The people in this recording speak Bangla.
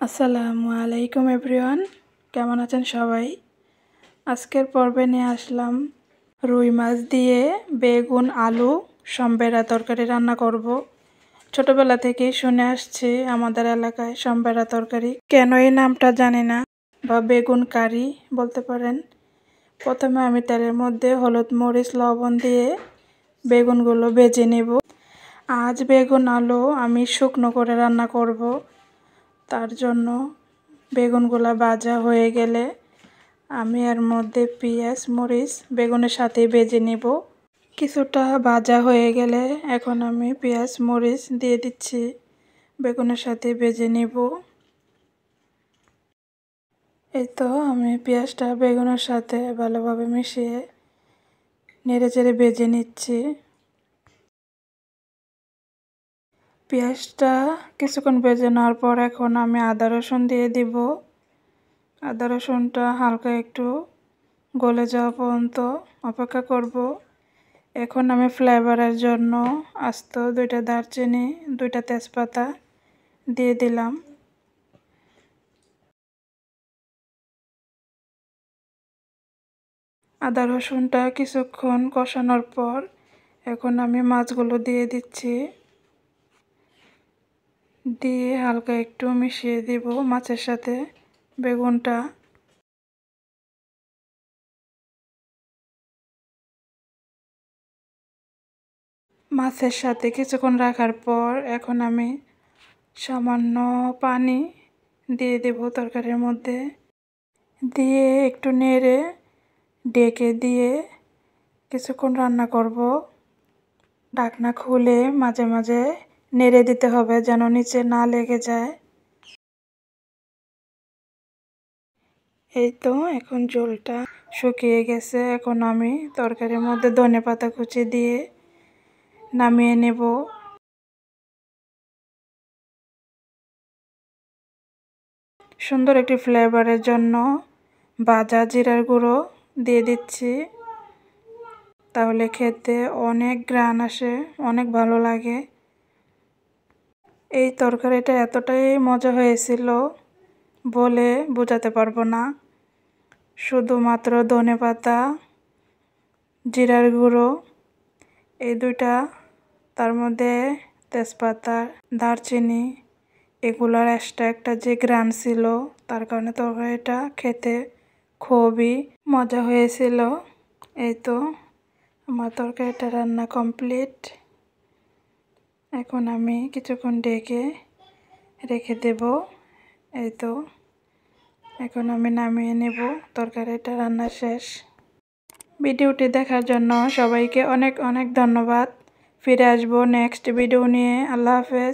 আসসালামু আলাইকুম এভরিওয়ান, কেমন আছেন সবাই? আজকের পর্বে নিয়ে আসলাম রুই মাছ দিয়ে বেগুন আলু সম্বেরা তরকারি রান্না করব। ছোটবেলা থেকেই শুনে আসছি আমাদের এলাকায় সম্বেরা তরকারি, কেন এই নামটা জানি না, বা বেগুন কারি বলতে পারেন। প্রথমে আমি তেলের মধ্যে হলুদ মরিচ লবণ দিয়ে বেগুনগুলো ভেজে নেব। আজ বেগুন আলু আমি শুকনো করে রান্না করব। তার জন্য বেগুনগুলা ভাজা হয়ে গেলে আমি এর মধ্যে পেঁয়াজ মরিচ বেগুনের সাথে ভেজে নেব। কিছুটা ভাজা হয়ে গেলে এখন আমি পেঁয়াজ মরিচ দিয়ে দিচ্ছি, বেগুনের সাথে ভেজে নেব। এই তো আমি পেঁয়াজটা বেগুনের সাথে ভালোভাবে মিশিয়ে নেড়ে চেড়ে ভেজে নিচ্ছি। পেঁয়াজটা কিছুক্ষণ ভেজে নেওয়ার পর এখন আমি আদা রসুন দিয়ে দিব। আদা রসুনটা হালকা একটু গলে যাওয়া পর্যন্ত অপেক্ষা করব। এখন আমি ফ্লেভারের জন্য আস্ত 2টা দারচিনি 2টা তেজপাতা দিয়ে দিলাম। আদা রসুনটা কিছুক্ষণ কষানোর পর এখন আমি মাছগুলো দিয়ে দিচ্ছি, দিয়ে হালকা একটু মিশিয়ে দিব মাছের সাথে বেগুনটা। মাছের সাথে কিছুক্ষণ রাখার পর এখন আমি সামান্য পানি দিয়ে দেব তরকারির মধ্যে, দিয়ে একটু নেড়ে ঢেকে দিয়ে কিছুক্ষণ রান্না করব। ঢাকনা খুলে মাঝে মাঝে নেড়ে দিতে হবে যেন নিচে না লেগে যায়। এই তো এখন ঝোলটা শুকিয়ে গেছে। এখন আমি তরকারির মধ্যে ধনেপাতা কুচি দিয়ে নামিয়ে নেব। সুন্দর একটি ফ্লেভারের জন্য ভাজা জিরার গুঁড়ো দিয়ে দিচ্ছি, তাহলে খেতে অনেক ঘ্রাণ আসে, অনেক ভালো লাগে। এই তরকারিটা এতটাই মজা হয়েছিল বলে বোঝাতে পারবো না। শুধুমাত্র ধনেপাতা জিরার গুঁড়ো এই 2টা, তার মধ্যে তেজপাতা দারচিনি এগুলার এক্সট্রা একটা যে ঘ্রাণ ছিল, তার কারণে তরকারিটা খেতে খুবই মজা হয়েছিল। এই তো আমার তরকারিটা রান্না কমপ্লিট। এখন আমি কিছুক্ষণ ঢেকে রেখে দেব। এই তো এখন আমি নামিয়ে নেব, তরকারিটা রান্না শেষ। ভিডিওটি দেখার জন্য সবাইকে অনেক অনেক ধন্যবাদ। ফিরে আসবো নেক্সট ভিডিও নিয়ে। আল্লাহ হাফেজ।